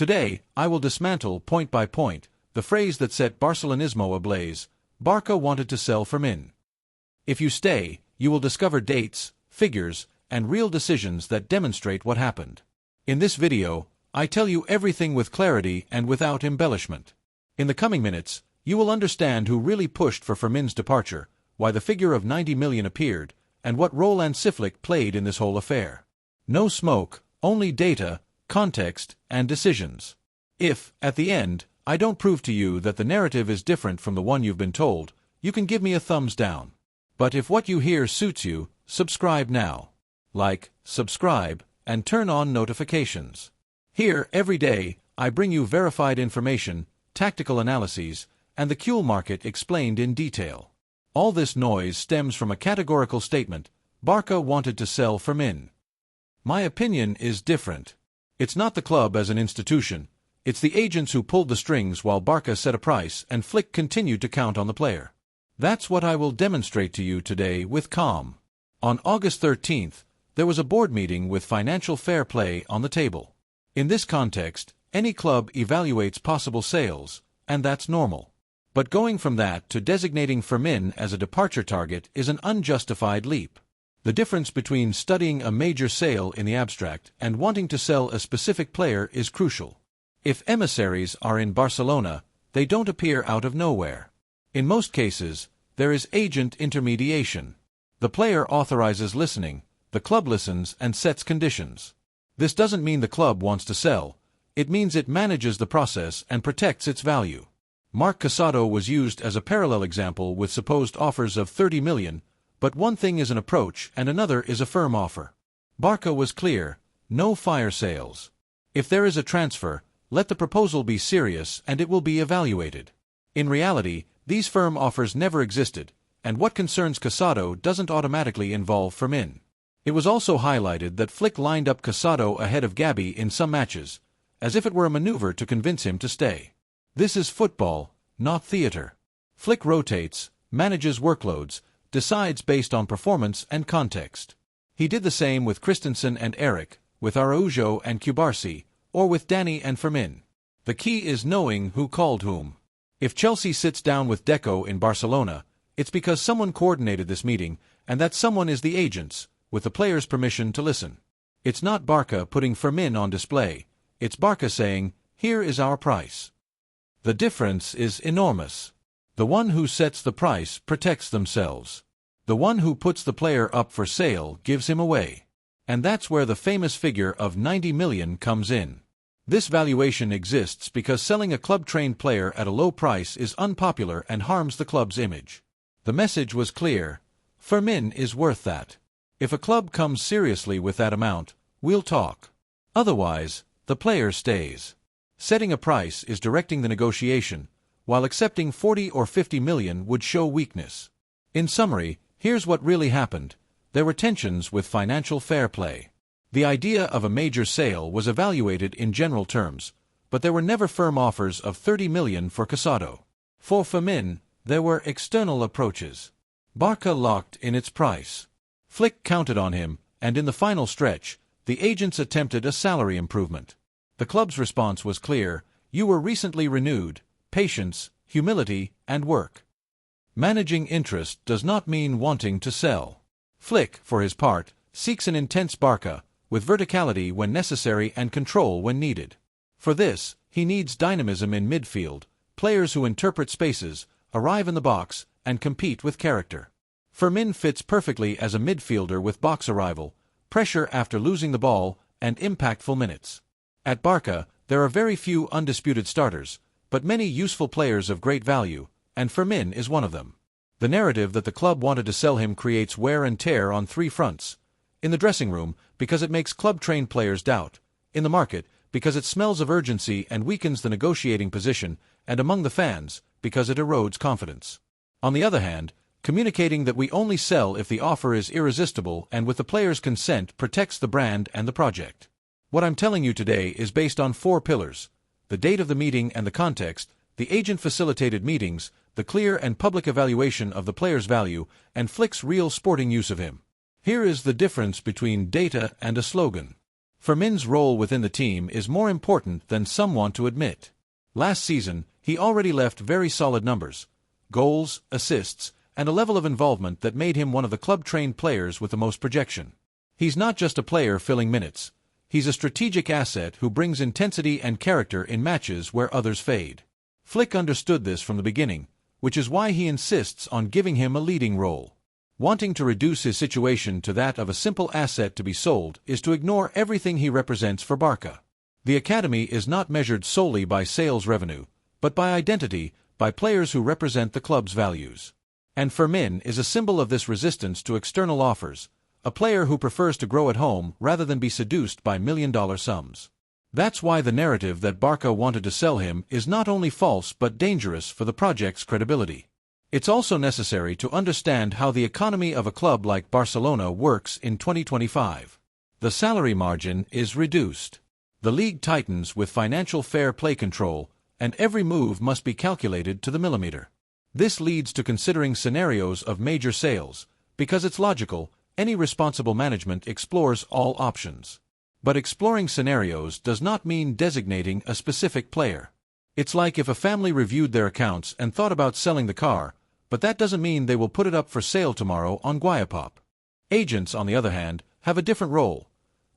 Today, I will dismantle, point by point, the phrase that set Barcelonismo ablaze: Barça wanted to sell Fermín. If you stay, you will discover dates, figures, and real decisions that demonstrate what happened. In this video, I tell you everything with clarity and without embellishment. In the coming minutes, you will understand who really pushed for Fermín's departure, why the figure of 90 million appeared, and what role Flick played in this whole affair. No smoke, only data, context, and decisions. If, at the end, I don't prove to you that the narrative is different from the one you've been told, you can give me a thumbs down. But if what you hear suits you, subscribe now. Like, subscribe, and turn on notifications. Here, every day, I bring you verified information, tactical analyses, and the fuel market explained in detail. All this noise stems from a categorical statement: Barça wanted to sell Fermín. My opinion is different. It's not the club as an institution, it's the agents who pulled the strings while Barça set a price and Flick continued to count on the player. That's what I will demonstrate to you today with calm. On August 13th, there was a board meeting with financial fair play on the table. In this context, any club evaluates possible sales, and that's normal. But going from that to designating Fermín as a departure target is an unjustified leap. The difference between studying a major sale in the abstract and wanting to sell a specific player is crucial. If emissaries are in Barcelona, they don't appear out of nowhere. In most cases, there is agent intermediation. The player authorizes listening, the club listens and sets conditions. This doesn't mean the club wants to sell, it means it manages the process and protects its value. Marc Casado was used as a parallel example with supposed offers of 30 million, but one thing is an approach and another is a firm offer. Barça was clear: no fire sales. If there is a transfer, let the proposal be serious and it will be evaluated. In reality, these firm offers never existed, and what concerns Casado doesn't automatically involve Fermín. It was also highlighted that Flick lined up Casado ahead of GAVI in some matches, as if it were a maneuver to convince him to stay. This is football, not theater. Flick rotates, manages workloads, decides based on performance and context. He did the same with Christensen and Eric, with Araujo and Cubarsí, or with Dani and Fermín. The key is knowing who called whom. If Chelsea sits down with Deco in Barcelona, it's because someone coordinated this meeting, and that someone is the agents, with the players' permission to listen. It's not Barça putting Fermín on display, it's Barça saying, "Here is our price." The difference is enormous. The one who sets the price protects themselves. The one who puts the player up for sale gives him away. And that's where the famous figure of 90 million comes in. This valuation exists because selling a club-trained player at a low price is unpopular and harms the club's image. The message was clear: Fermín is worth that. If a club comes seriously with that amount, we'll talk. Otherwise, the player stays. Setting a price is directing the negotiation, while accepting 40 or 50 million would show weakness. In summary, here's what really happened. There were tensions with financial fair play. The idea of a major sale was evaluated in general terms, but there were never firm offers of 30 million for Casado. For Fermín, there were external approaches. Barça locked in its price. Flick counted on him, and in the final stretch, the agents attempted a salary improvement. The club's response was clear: you were recently renewed, patience, humility, and work. Managing interest does not mean wanting to sell. Flick, for his part, seeks an intense Barça, with verticality when necessary and control when needed. For this, he needs dynamism in midfield, players who interpret spaces, arrive in the box, and compete with character. Fermín fits perfectly as a midfielder with box arrival, pressure after losing the ball, and impactful minutes. At Barça, there are very few undisputed starters, but many useful players of great value, and Fermín is one of them. The narrative that the club wanted to sell him creates wear and tear on three fronts. In the dressing room, because it makes club-trained players doubt. In the market, because it smells of urgency and weakens the negotiating position. And among the fans, because it erodes confidence. On the other hand, communicating that we only sell if the offer is irresistible and with the player's consent protects the brand and the project. What I'm telling you today is based on 4 pillars: the date of the meeting and the context, the agent-facilitated meetings, the clear and public evaluation of the player's value, and Flick's real sporting use of him. Here is the difference between data and a slogan. Fermín's role within the team is more important than some want to admit. Last season, he already left very solid numbers, goals, assists, and a level of involvement that made him one of the club-trained players with the most projection. He's not just a player filling minutes. He's a strategic asset who brings intensity and character in matches where others fade. Flick understood this from the beginning, which is why he insists on giving him a leading role. Wanting to reduce his situation to that of a simple asset to be sold is to ignore everything he represents for Barça. The academy is not measured solely by sales revenue, but by identity, by players who represent the club's values. And Fermín is a symbol of this resistance to external offers, a player who prefers to grow at home rather than be seduced by million-dollar sums. That's why the narrative that Barça wanted to sell him is not only false but dangerous for the project's credibility. It's also necessary to understand how the economy of a club like Barcelona works in 2025. The salary margin is reduced. The league tightens with financial fair play control, and every move must be calculated to the millimeter. This leads to considering scenarios of major sales. Because it's logical, any responsible management explores all options. But exploring scenarios does not mean designating a specific player. It's like if a family reviewed their accounts and thought about selling the car, but that doesn't mean they will put it up for sale tomorrow on Guayapop. Agents, on the other hand, have a different role.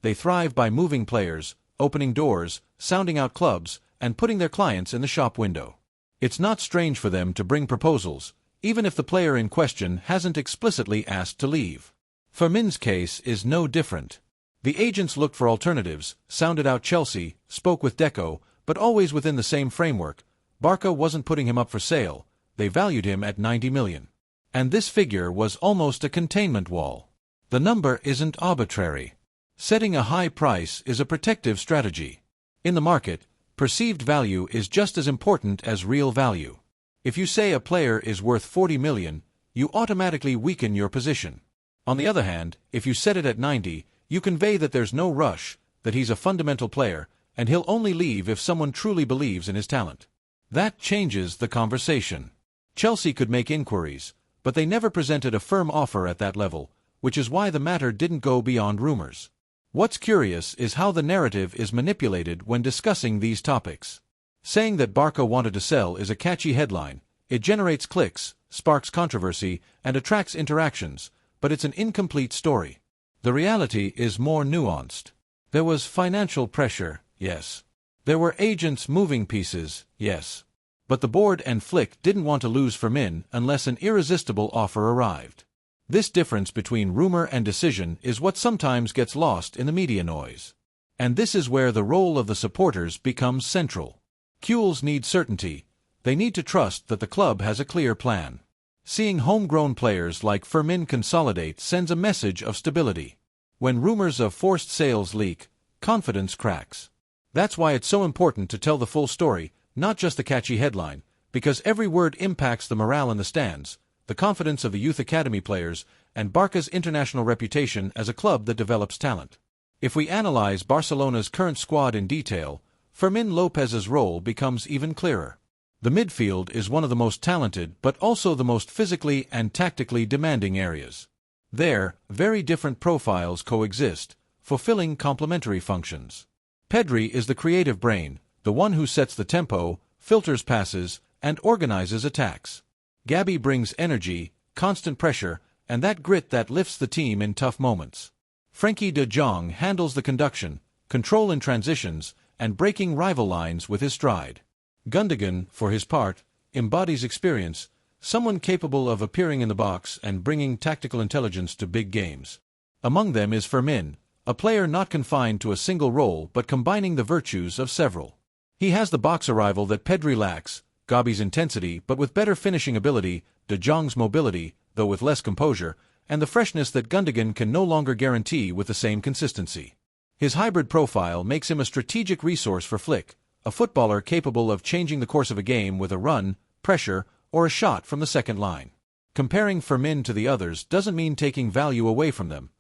They thrive by moving players, opening doors, sounding out clubs, and putting their clients in the shop window. It's not strange for them to bring proposals, even if the player in question hasn't explicitly asked to leave. Fermín's case is no different. The agents looked for alternatives, sounded out Chelsea, spoke with Deco, but always within the same framework. Barça wasn't putting him up for sale. They valued him at 90 million. And this figure was almost a containment wall. The number isn't arbitrary. Setting a high price is a protective strategy. In the market, perceived value is just as important as real value. If you say a player is worth 40 million, you automatically weaken your position. On the other hand, if you set it at 90, you convey that there's no rush, that he's a fundamental player, and he'll only leave if someone truly believes in his talent. That changes the conversation. Chelsea could make inquiries, but they never presented a firm offer at that level, which is why the matter didn't go beyond rumors. What's curious is how the narrative is manipulated when discussing these topics. Saying that Barça wanted to sell is a catchy headline. It generates clicks, sparks controversy, and attracts interactions, but it's an incomplete story. The reality is more nuanced. There was financial pressure, yes. There were agents moving pieces, yes. But the board and Flick didn't want to lose Fermín unless an irresistible offer arrived. This difference between rumor and decision is what sometimes gets lost in the media noise. And this is where the role of the supporters becomes central. Cules need certainty. They need to trust that the club has a clear plan. Seeing homegrown players like Fermín consolidate sends a message of stability. When rumors of forced sales leak, confidence cracks. That's why it's so important to tell the full story, not just the catchy headline, because every word impacts the morale in the stands, the confidence of the youth academy players, and Barça's international reputation as a club that develops talent. If we analyze Barcelona's current squad in detail, Fermín López's role becomes even clearer. The midfield is one of the most talented but also the most physically and tactically demanding areas. There, very different profiles coexist, fulfilling complementary functions. PEDRI is the creative brain, the one who sets the tempo, filters passes, and organizes attacks. GAVI brings energy, constant pressure, and that grit that lifts the team in tough moments. Frenkie de Jong handles the conduction, control in transitions, and breaking rival lines with his stride. Gundogan, for his part, embodies experience, someone capable of appearing in the box and bringing tactical intelligence to big games. Among them is Fermín, a player not confined to a single role but combining the virtues of several. He has the box arrival that PEDRI lacks, Gavi's intensity but with better finishing ability, de Jong's mobility, though with less composure, and the freshness that Gundogan can no longer guarantee with the same consistency. His hybrid profile makes him a strategic resource for Flick, a footballer capable of changing the course of a game with a run, pressure, or a shot from the second line. Comparing Fermín to the others doesn't mean taking value away from them.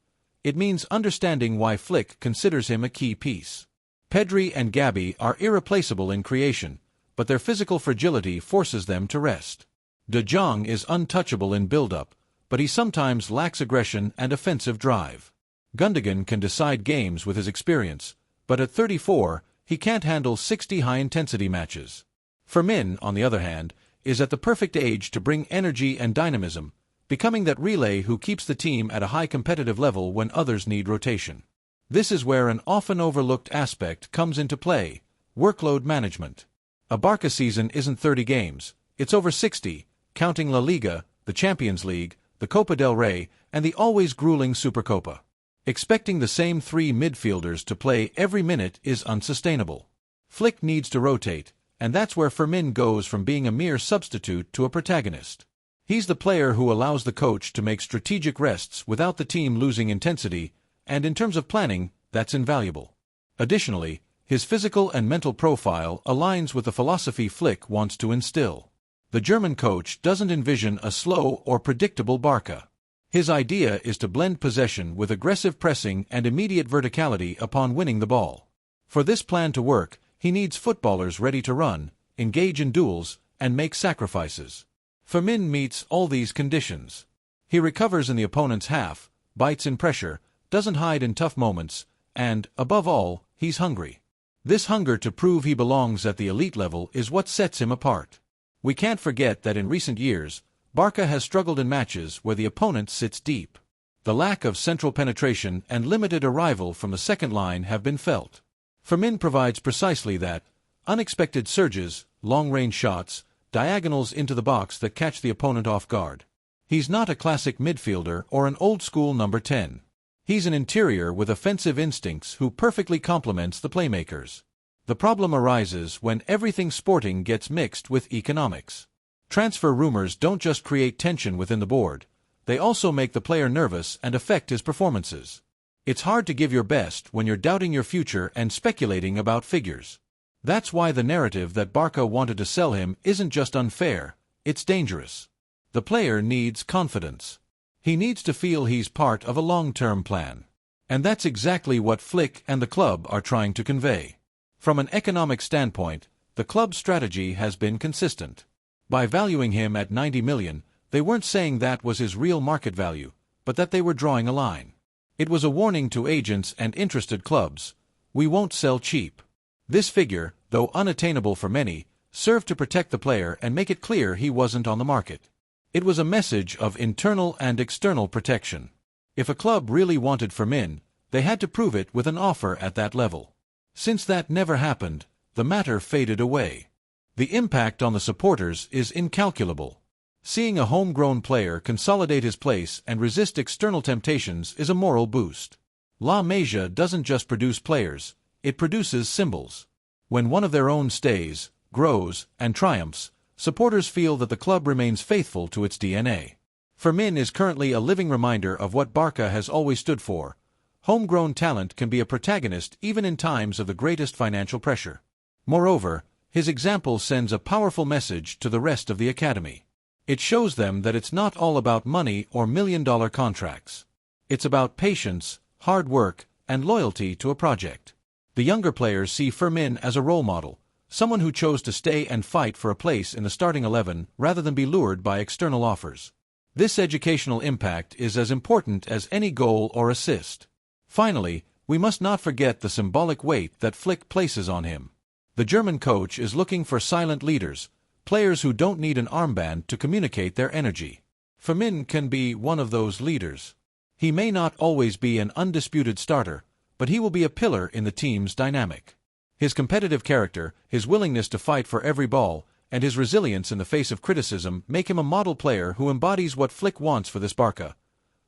It means understanding why Flick considers him a key piece. PEDRI and GAVI are irreplaceable in creation, but their physical fragility forces them to rest. De Jong is untouchable in build-up, but he sometimes lacks aggression and offensive drive. Gundogan can decide games with his experience, but at 34, he can't handle 60 high-intensity matches. Fermín, on the other hand, is at the perfect age to bring energy and dynamism, becoming that relay who keeps the team at a high competitive level when others need rotation. This is where an often overlooked aspect comes into play: workload management. A Barça season isn't 30 games, it's over 60, counting La Liga, the Champions League, the Copa del Rey, and the always grueling Supercopa. Expecting the same three midfielders to play every minute is unsustainable. Flick needs to rotate, and that's where Fermín goes from being a mere substitute to a protagonist. He's the player who allows the coach to make strategic rests without the team losing intensity, and in terms of planning, that's invaluable. Additionally, his physical and mental profile aligns with the philosophy Flick wants to instill. The German coach doesn't envision a slow or predictable Barça. His idea is to blend possession with aggressive pressing and immediate verticality upon winning the ball. For this plan to work, he needs footballers ready to run, engage in duels, and make sacrifices. Fermín meets all these conditions. He recovers in the opponent's half, bites in pressure, doesn't hide in tough moments, and, above all, he's hungry. This hunger to prove he belongs at the elite level is what sets him apart. We can't forget that in recent years, Barça has struggled in matches where the opponent sits deep. The lack of central penetration and limited arrival from the second line have been felt. Fermín provides precisely that: unexpected surges, long-range shots, diagonals into the box that catch the opponent off guard. He's not a classic midfielder or an old-school number 10. He's an interior with offensive instincts who perfectly complements the playmakers. The problem arises when everything sporting gets mixed with economics. Transfer rumors don't just create tension within the board, they also make the player nervous and affect his performances. It's hard to give your best when you're doubting your future and speculating about figures. That's why the narrative that Barça wanted to sell him isn't just unfair, it's dangerous. The player needs confidence. He needs to feel he's part of a long-term plan. And that's exactly what Flick and the club are trying to convey. From an economic standpoint, the club's strategy has been consistent. By valuing him at 90 million, they weren't saying that was his real market value, but that they were drawing a line. It was a warning to agents and interested clubs: we won't sell cheap. This figure, though unattainable for many, served to protect the player and make it clear he wasn't on the market. It was a message of internal and external protection. If a club really wanted Fermín, they had to prove it with an offer at that level. Since that never happened, the matter faded away. The impact on the supporters is incalculable. Seeing a homegrown player consolidate his place and resist external temptations is a moral boost. La Masia doesn't just produce players, it produces symbols. When one of their own stays, grows, and triumphs, supporters feel that the club remains faithful to its DNA. Fermín is currently a living reminder of what Barça has always stood for. Homegrown talent can be a protagonist even in times of the greatest financial pressure. Moreover, his example sends a powerful message to the rest of the academy. It shows them that it's not all about money or million-dollar contracts. It's about patience, hard work, and loyalty to a project. The younger players see Fermín as a role model, someone who chose to stay and fight for a place in the starting 11 rather than be lured by external offers. This educational impact is as important as any goal or assist. Finally, we must not forget the symbolic weight that Flick places on him. The German coach is looking for silent leaders, players who don't need an armband to communicate their energy. Fermín can be one of those leaders. He may not always be an undisputed starter, but he will be a pillar in the team's dynamic. His competitive character, his willingness to fight for every ball, and his resilience in the face of criticism make him a model player who embodies what Flick wants for this Barça: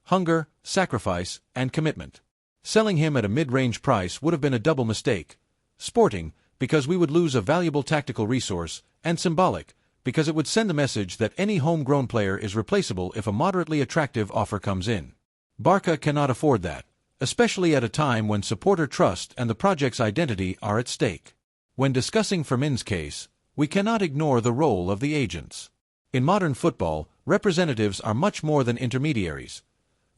hunger, sacrifice, and commitment. Selling him at a mid-range price would have been a double mistake: sporting, because we would lose a valuable tactical resource, and symbolic, because it would send the message that any homegrown player is replaceable if a moderately attractive offer comes in. Barça cannot afford that, especially at a time when supporter trust and the project's identity are at stake. When discussing Fermín's case, we cannot ignore the role of the agents. In modern football, representatives are much more than intermediaries.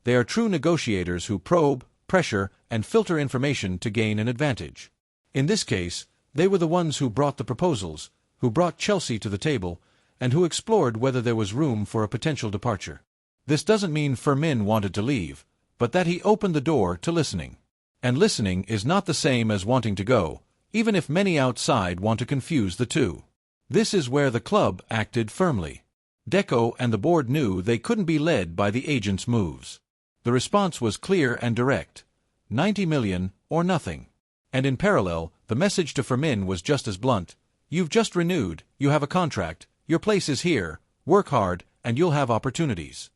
They are true negotiators who probe, pressure, and filter information to gain an advantage. In this case, they were the ones who brought the proposals, who brought Chelsea to the table, and who explored whether there was room for a potential departure. This doesn't mean Fermín wanted to leave, but that he opened the door to listening. And listening is not the same as wanting to go, even if many outside want to confuse the two. This is where the club acted firmly. Deco and the board knew they couldn't be led by the agent's moves. The response was clear and direct: 90 million or nothing. And in parallel, the message to Fermín was just as blunt: you've just renewed, you have a contract, your place is here, work hard, and you'll have opportunities.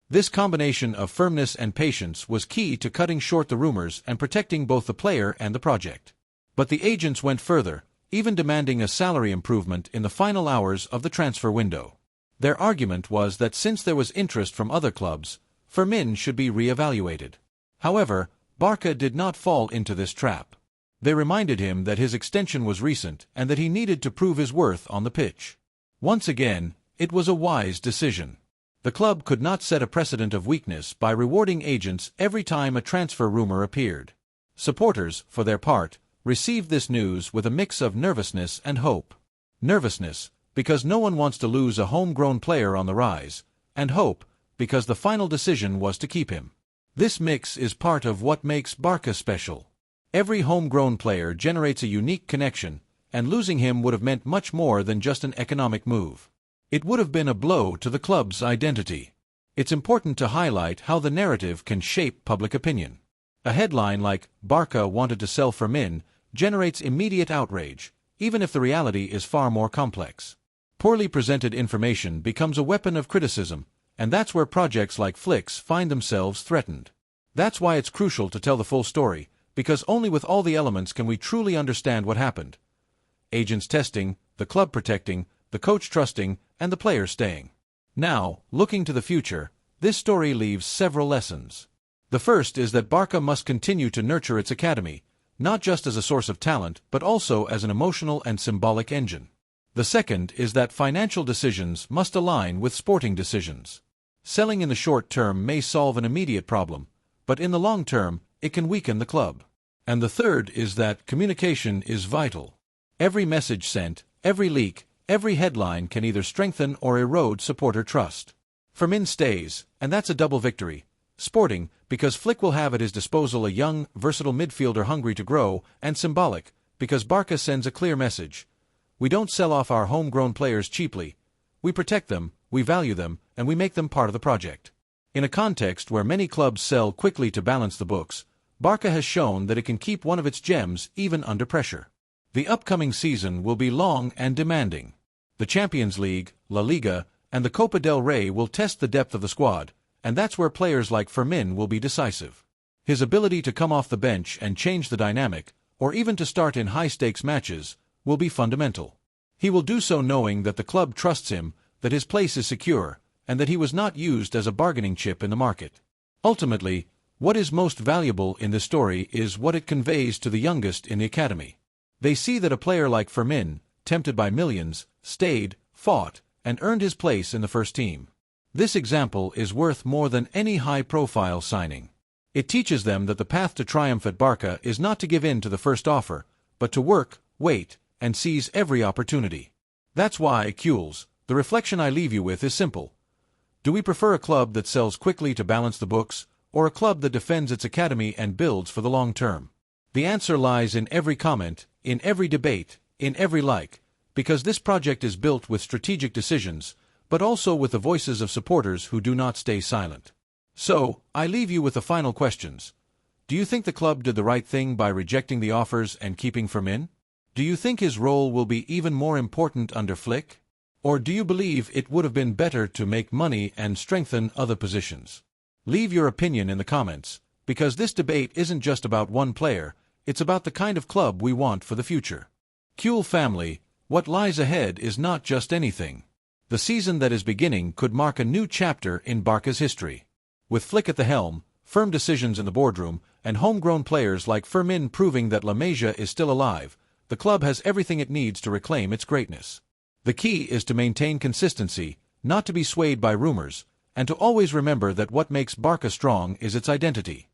This combination of firmness and patience was key to cutting short the rumors and protecting both the player and the project. But the agents went further, even demanding a salary improvement in the final hours of the transfer window. Their argument was that since there was interest from other clubs, Fermín should be re-evaluated. However, Barça did not fall into this trap. They reminded him that his extension was recent and that he needed to prove his worth on the pitch. Once again, it was a wise decision. The club could not set a precedent of weakness by rewarding agents every time a transfer rumor appeared. Supporters, for their part, received this news with a mix of nervousness and hope. Nervousness, because no one wants to lose a homegrown player on the rise, and hope, because the final decision was to keep him. This mix is part of what makes Barça special. Every homegrown player generates a unique connection, and losing him would have meant much more than just an economic move. It would have been a blow to the club's identity. It's important to highlight how the narrative can shape public opinion. A headline like "Barça wanted to sell Fermín" generates immediate outrage, even if the reality is far more complex. Poorly presented information becomes a weapon of criticism, and that's where projects like Flicks find themselves threatened. That's why it's crucial to tell the full story, because only with all the elements can we truly understand what happened. Agents testing, the club protecting, the coach trusting, and the players staying. Now, looking to the future, this story leaves several lessons. The first is that Barça must continue to nurture its academy, not just as a source of talent, but also as an emotional and symbolic engine. The second is that financial decisions must align with sporting decisions. Selling in the short term may solve an immediate problem, but in the long term, it can weaken the club. And the third is that communication is vital. Every message sent, every leak, every headline can either strengthen or erode supporter trust. Fermín stays, and that's a double victory. Sporting, because Flick will have at his disposal a young, versatile midfielder hungry to grow, and symbolic, because Barça sends a clear message. We don't sell off our homegrown players cheaply. We protect them, we value them, and we make them part of the project. In a context where many clubs sell quickly to balance the books, Barça has shown that it can keep one of its gems even under pressure. The upcoming season will be long and demanding. The Champions League, La Liga, and the Copa del Rey will test the depth of the squad, and that's where players like Fermín will be decisive. His ability to come off the bench and change the dynamic, or even to start in high-stakes matches, will be fundamental. He will do so knowing that the club trusts him, that his place is secure, and that he was not used as a bargaining chip in the market. Ultimately, what is most valuable in this story is what it conveys to the youngest in the academy. They see that a player like Fermín, tempted by millions, stayed, fought, and earned his place in the first team. This example is worth more than any high-profile signing. It teaches them that the path to triumph at Barça is not to give in to the first offer, but to work, wait, and seize every opportunity. That's why, Cules, the reflection I leave you with is simple. Do we prefer a club that sells quickly to balance the books, or a club that defends its academy and builds for the long term? The answer lies in every comment, in every debate, in every like, because this project is built with strategic decisions, but also with the voices of supporters who do not stay silent. So, I leave you with the final questions. Do you think the club did the right thing by rejecting the offers and keeping Fermín? Do you think his role will be even more important under Flick? Or do you believe it would have been better to make money and strengthen other positions? Leave your opinion in the comments, because this debate isn't just about one player, it's about the kind of club we want for the future. Cule family, what lies ahead is not just anything. The season that is beginning could mark a new chapter in Barca's history. With Flick at the helm, firm decisions in the boardroom, and homegrown players like Fermín proving that La Masia is still alive, the club has everything it needs to reclaim its greatness. The key is to maintain consistency, not to be swayed by rumors, and to always remember that what makes Barça strong is its identity.